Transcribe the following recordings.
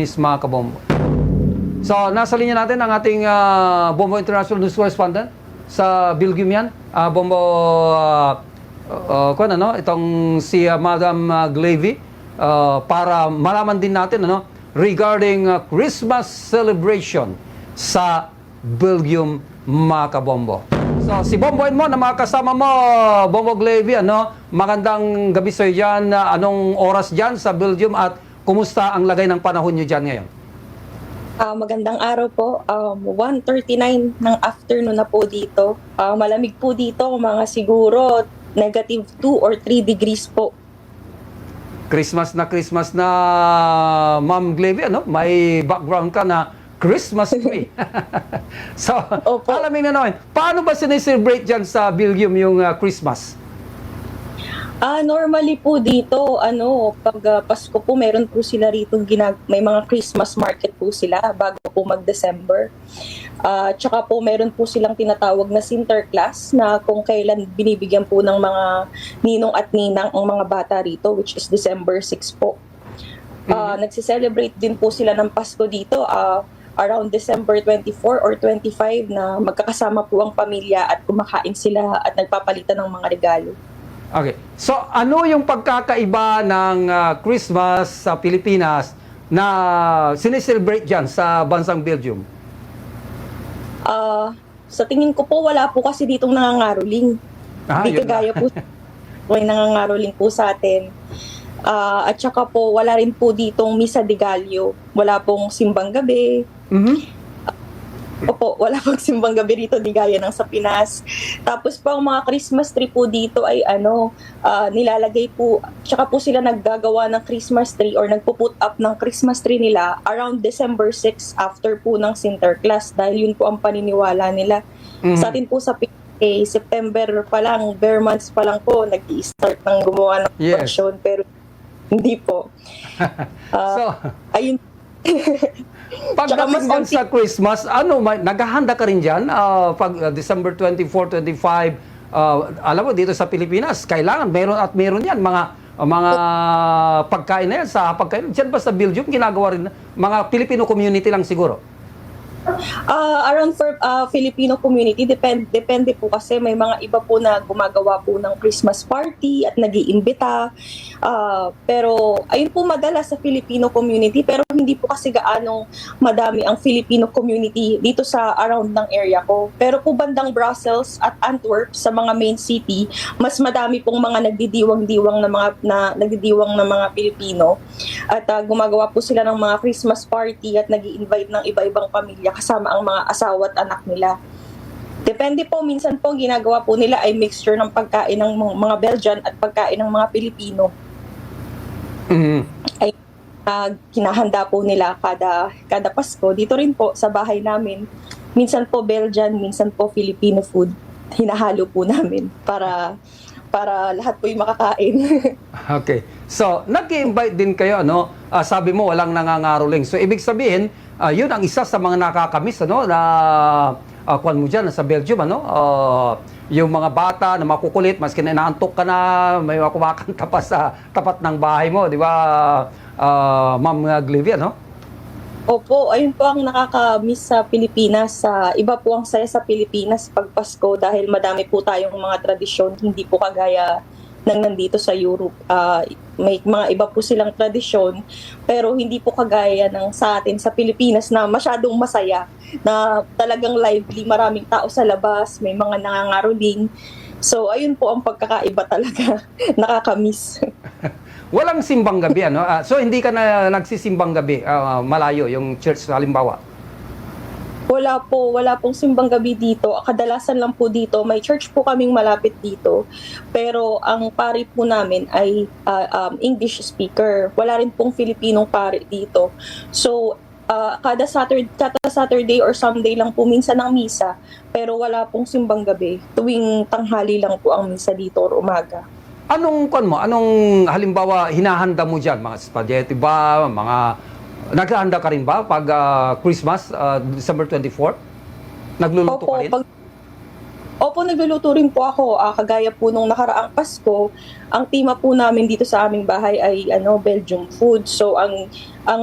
mga kabombo. So, nasa linya natin ang ating Bombo International News Correspondent sa Belgium yan. Bombo, itong si Madam Glavy para malaman din natin regarding Christmas celebration sa Belgium, mga kabombo. So, si Bomboin mo na mga kasama mo, Bombo Glavy, magandang gabi sa'yo dyan. Anong oras dyan sa Belgium at kumusta ang lagay ng panahon nyo dyan ngayon? Magandang araw po. 1:39 ng afternoon na po dito. Malamig po dito, mga siguro negative 2 or 3 degrees po. Christmas na Ma'am Glavy, may background ka na Christmas tree. So, Opo. alamin na naman, paano ba sineselebrate dyan sa Belgium yung Christmas? Normally po dito, pag Pasko po, meron po sila rito may mga Christmas market po sila bago po mag-December. Tsaka po meron po silang tinatawag na Sinterklaas na kung kailan binibigyan po ng mga ninong at ninang ang mga bata rito, which is December 6 po. Nagsiselebrate din po sila ng Pasko dito around December 24 or 25 na magkakasama po ang pamilya at kumakain sila at nagpapalitan ng mga regalo. Okay. So, ano yung pagkakaiba ng Christmas sa Pilipinas na sineselebrate dyan sa bansang Belgium? Sa tingin ko po, wala po kasi ditong nangangaroling. Di yun kagaya po may nangangaroling po sa atin. At saka po, wala rin po ditong Misa de Gallo. Wala pong simbang gabi. Opo, wala pong simbang gabi rito, di gaya ng sa Pinas. Tapos po, ang mga Christmas tree po dito ay nilalagay po, tsaka po sila naggagawa ng Christmas tree or nagpo-put up ng Christmas tree nila around December 6 after po ng Sinterklaas dahil yun po ang paniniwala nila. Sa atin po sa Pinas, September pa lang, bare months pa lang po, nag-i-start ng gumawa ng decoration, pero hindi po. So, Ayun. pagdating dyan sa Christmas, naghahanda ka rin dyan? Pag December 24, 25, alam mo, dito sa Pilipinas, kailangan, meron yan, mga pagkain na yan, sa pagkain. Dyan ba sa Belgium, ginagawa rin, mga Filipino community lang siguro? Around for Filipino community, depende po kasi may mga iba po na gumagawa po ng Christmas party at nag-iimbita. Pero ayun po madalas sa Filipino community, pero hindi po kasi gaanong madami ang Filipino community dito sa around ng area ko. Pero po bandang Brussels at Antwerp sa mga main city, mas madami pong mga nagdidiwang-diwang na mga Pilipino. At gumagawa po sila ng mga Christmas party at nag-i-invite ng iba-ibang pamilya kasama ang mga asawa at anak nila. Depende po, minsan po ginagawa po nila ay mixture ng pagkain ng mga Belgian at pagkain ng mga Pilipino. Ay kinahanda po nila kada Pasko. Dito rin po sa bahay namin, minsan po Belgian, minsan po Filipino food. Hinahalo po namin para lahat po yung makakain. Okay. So, nag-invite din kayo, sabi mo, walang nangangaroling. So, ibig sabihin, yun ang isa sa mga nakakamiss, na kuwan mo dyan sa Belgium, yung mga bata na makukulit, maski na inaantok ka na, may kumakanta pa sa tapat ng bahay mo, di ba, Ma'am Glavy, Opo, ayun po ang nakakamiss sa Pilipinas. Iba po ang saya sa Pilipinas pag Pasko dahil madami po tayong mga tradisyon, hindi po kagaya ng nandito sa Europe. May mga iba po silang tradisyon, pero hindi po kagaya ng sa atin sa Pilipinas na masyadong masaya, na talagang lively, maraming tao sa labas, may mga nangangaroling. So ayun po ang pagkakaiba talaga, nakakamiss. Walang simbang gabi, so, hindi ka na nagsisimbang gabi, malayo, yung church, halimbawa? Wala pong simbang gabi dito. Kadalasan lang po dito, may church po kaming malapit dito. Pero ang pari po namin ay English speaker. Wala rin pong Filipinong pari dito. So, kada Saturday or Sunday lang po minsan ang misa. Pero wala pong simbang gabi. Tuwing tanghali lang po ang misa dito or umaga. Anong halimbawa hinahanda mo dyan? Mga spaghetti ba? Naghahanda ka rin ba pag Christmas, December 24? Nagluluto ka rin? Opo, nagluluto rin po ako. Kagaya po nung nakaraang Pasko, ang tema po namin dito sa aming bahay ay Belgian food. So ang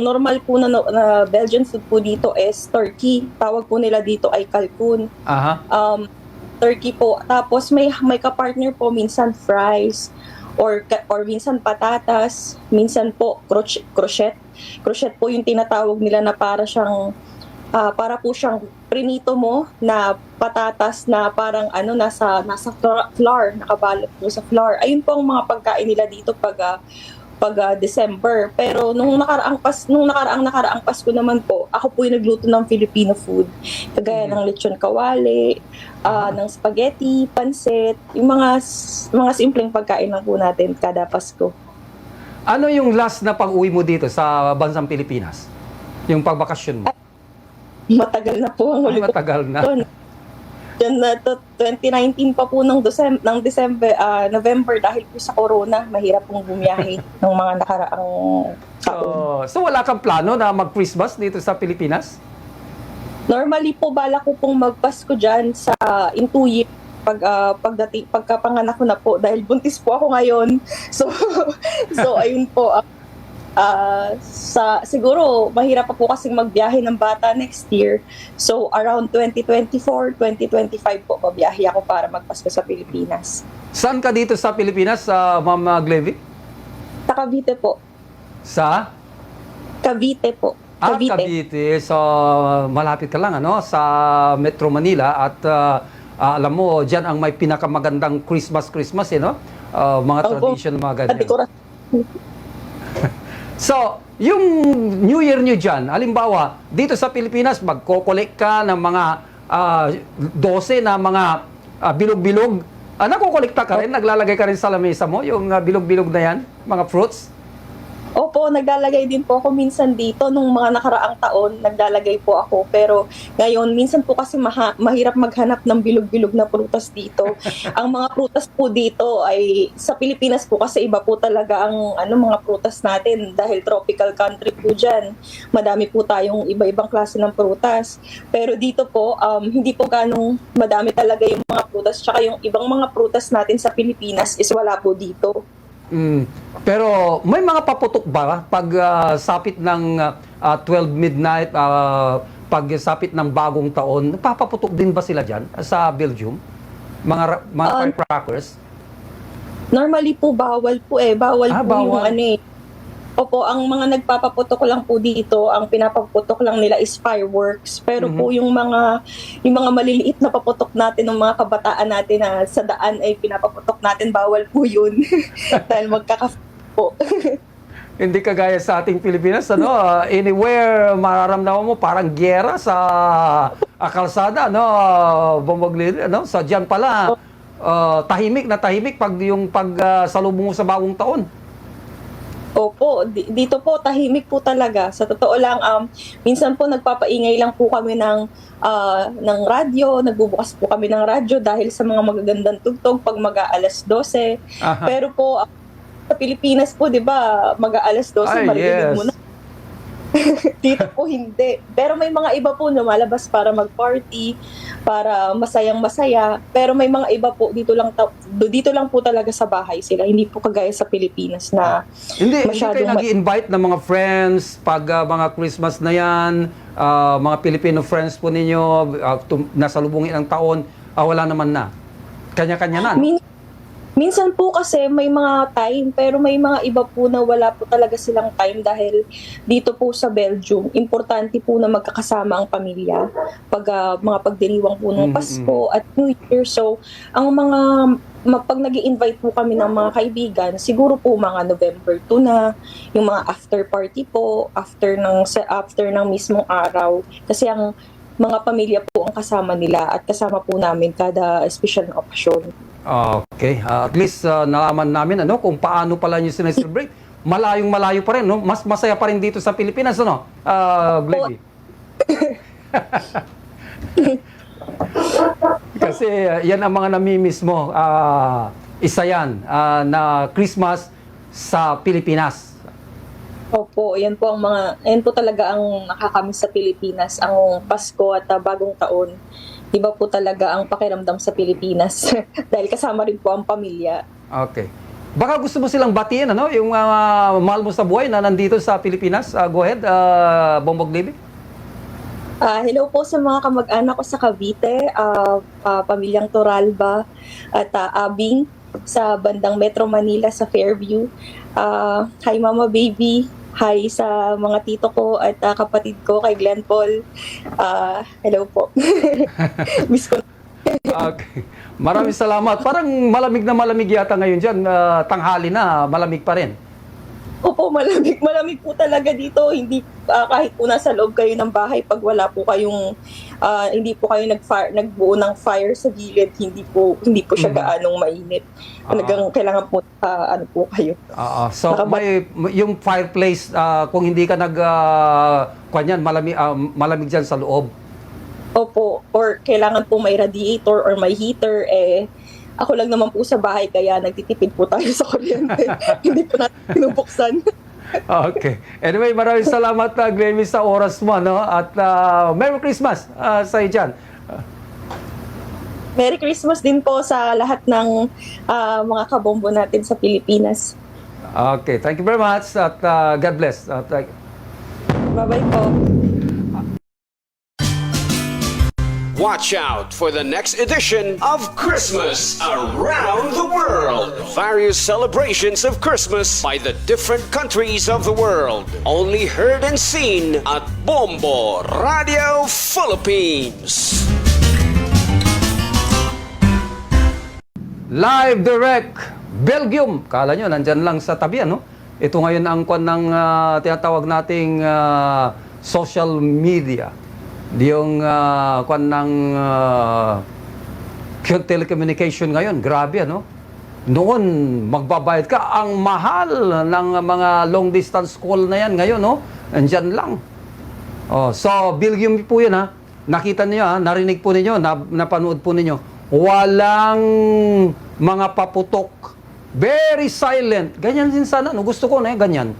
normal po na Belgian food po dito is turkey. Tawag po nila dito ay kalkun. Aha. Turkey po. Tapos may kapartner po minsan fries or minsan patatas, minsan po crochet. Crochet po yung tinatawag nila na para po siyang prinito mo na patatas na parang nasa flour, nakabalot po sa flour. Ayun po ang mga pagkain nila dito pag December. Pero nung nakaraang Pasko naman po, ako po yung nagluto ng Filipino food. Kagaya ng lechon kawali, ng spaghetti, pansit, yung mga simpleng pagkain lang po natin kada Pasko. Ano yung last na pag-uwi mo dito sa bansang Pilipinas? Yung pagbakasyon mo? Matagal na po ang huli ko. Matagal na. Yan na to, 2019 pa po ng November dahil po sa corona, mahirap pong bumiyahe ng mga nakaraang taon. So wala kang plano na mag-Christmas dito sa Pilipinas? Normally po, bala ko pong magpasko dyan in 2 years pagkapanganak ko na po dahil buntis po ako ngayon. So ayun po. Siguro mahirap pa po kasing magbiyahe ng bata next year. So around 2024, 2025 po pabiyahe ako para magpasko sa Pilipinas. Saan ka dito sa Pilipinas, Ma'am Glevi? Sa Cavite po. Sa? Cavite po. Cavite. So malapit ka lang sa Metro Manila at alam mo, diyan ang may pinakamagandang Christmas no? Mga tradition, mga ganyan. So, yung New Year nyo dyan, halimbawa, dito sa Pilipinas, magko-collect ka ng mga 12 na mga bilog-bilog. Nakukolekta ka rin? Naglalagay ka rin sa lamesa mo, yung bilog-bilog na yan, mga fruits? Opo, naglalagay din po ako minsan dito. Nung mga nakaraang taon, naglalagay po ako. Pero ngayon, minsan po kasi mahirap maghanap ng bilog-bilog na prutas dito. Ang mga prutas po dito ay, sa Pilipinas po kasi iba po talaga ang mga prutas natin dahil tropical country po dyan. Madami po tayong iba-ibang klase ng prutas. Pero dito po, hindi po ganong madami talaga yung mga prutas. Tsaka yung ibang mga prutas natin sa Pilipinas is wala po dito. Pero may mga paputok ba pag sapit ng 12 midnight, pag sapit ng bagong taon, nagpapaputok din ba sila dyan sa Belgium? Mga firecrackers? Normally po, bawal po Bawal po bawal. yung Opo, ang mga nagpapaputok lang po dito, ang pinapaputok lang nila is fireworks. Pero po yung mga maliliit na paputok natin ng mga kabataan natin na sa daan ay pinapaputok natin, bawal po yun. Dahil po. Hindi kagaya sa ating Pilipinas, anywhere mararamdaman mo parang giyera sa kalsada, Bomboglid, sa diyan pala, tahimik na tahimik pag salubong mo sa bagong taon. Opo, dito po tahimik po talaga. Sa totoo lang, minsan po nagpapaingay lang po kami ng radyo, nagbubukas po kami ng radyo dahil sa mga magagandang tugtog pag mag-aalas 12. Aha. Pero po, sa Pilipinas po, di ba, mag-aalas 12, marinig mo na. Dito po hindi. Pero may mga iba po lumalabas para mag-party, para masayang-masaya. Pero may mga iba po dito lang po talaga sa bahay sila. Hindi po kagaya sa Pilipinas na Hindi kayo nag-i-invite ng mga friends pag mga Christmas na yan, mga Filipino friends po ninyo, nasalubungin ang taon, wala naman na. Kanya-kanya na. Minsan po kasi may mga time, pero may mga iba po na wala po talaga silang time dahil dito po sa Belgium, importante po na magkakasama ang pamilya pag mga pagdiriwang po ng Pasko at New Year. So, pag nag-i-invite po kami ng mga kaibigan, siguro po mga November 2 na, yung mga after party po, after ng mismong araw. Kasi ang mga pamilya po ang kasama nila at kasama po namin kada special na okasyon. Okay. At least nalaman namin kung paano pala nyo sineselebrate. Malayong-malayo pa rin, Mas masaya pa rin dito sa Pilipinas, Glevi? Kasi yan ang mga namimiss mo. Isa yan na Christmas sa Pilipinas. Opo, yan po talaga ang nakakamiss sa Pilipinas, ang Pasko at Bagong Taon. iba po talaga ang pakiramdam sa Pilipinas dahil kasama rin po ang pamilya. Okay. Baka gusto mo silang batiin, ano? Yung mahal mo sa buhay na nandito sa Pilipinas. Go ahead, Bongbong Livi. Hello po sa mga kamag-anak ko sa Cavite, pamilyang Toralba at Abing sa bandang Metro Manila sa Fairview. Hi Mama Baby, hi sa mga tito ko at kapatid ko kay Glenn Paul. Hello po. Miss ko. Okay. Maraming salamat. Parang malamig yata ngayon dyan. Tanghali na, malamig pa rin. Opo, malamig. Malamig po talaga dito. Hindi kahit po nasa loob kayo ng bahay pag wala po kayong hindi po kayo nagbuo ng fire sa gilid, hindi po siya gaanong mainit. Talagang kailangan po ano po kayo. So yung fireplace kung hindi ka kanyan malamig diyan sa loob. Opo, or kailangan po may radiator or may heater ako lang naman po sa bahay kaya nagtitipid po tayo sa kuryente. Hindi po natin pinubuksan. Okay. Anyway, maraming salamat, Glenn, sa oras mo, no? At Merry Christmas sa iyo dyan. Merry Christmas din po sa lahat ng mga kabombo natin sa Pilipinas. Okay. Thank you very much at God bless. Bye-bye po. Watch out for the next edition of Christmas Around the World. Various celebrations of Christmas by the different countries of the world. Only heard and seen at Bombo Radio Philippines. Live direct, Belgium. Kala nyo, nandyan lang sa tabi, ano? Ito ngayon ang kwan ng tinatawag nating social media. Yung kwan ng telecommunication ngayon, grabe, ano? Noon, magbabayad ka. Ang mahal ng mga long distance call na yan ngayon, no? Nandyan lang. So, Belgium po yan, ha? Nakita niyo, ha? Narinig po ninyo, napanood po ninyo. Walang mga paputok. Very silent. Ganyan din sana. No, gusto ko na ganyan.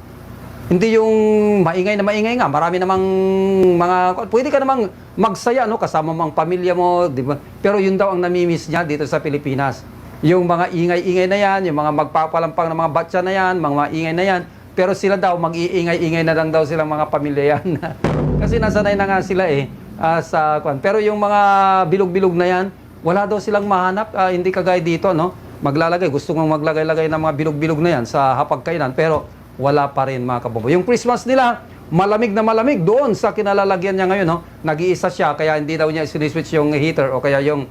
Hindi yung maingay nga. Marami namang mga... Pwede ka namang magsaya, no? Kasama mga pamilya mo, di ba? Pero yun daw ang namimiss niya dito sa Pilipinas. Yung mga ingay-ingay na yan, yung mga magpapalampang ng mga batsa na yan, mga ingay na yan. Pero sila daw, mag-iingay-ingay na lang daw silang mga pamilya yan. Kasi nasanay na nga sila sa kwan. Pero yung mga bilog-bilog na yan, wala daw silang mahanap. Hindi kagaya dito, no? Gusto mong maglagay-lagay ng mga bilog-bilog na yan sa hapagkainan. Pero wala pa rin, mga kabobo. Yung Christmas nila, malamig na malamig doon sa kinalalagyan niya ngayon, no? Nag-iisa siya, kaya hindi daw niya siniswitch yung heater o kaya yung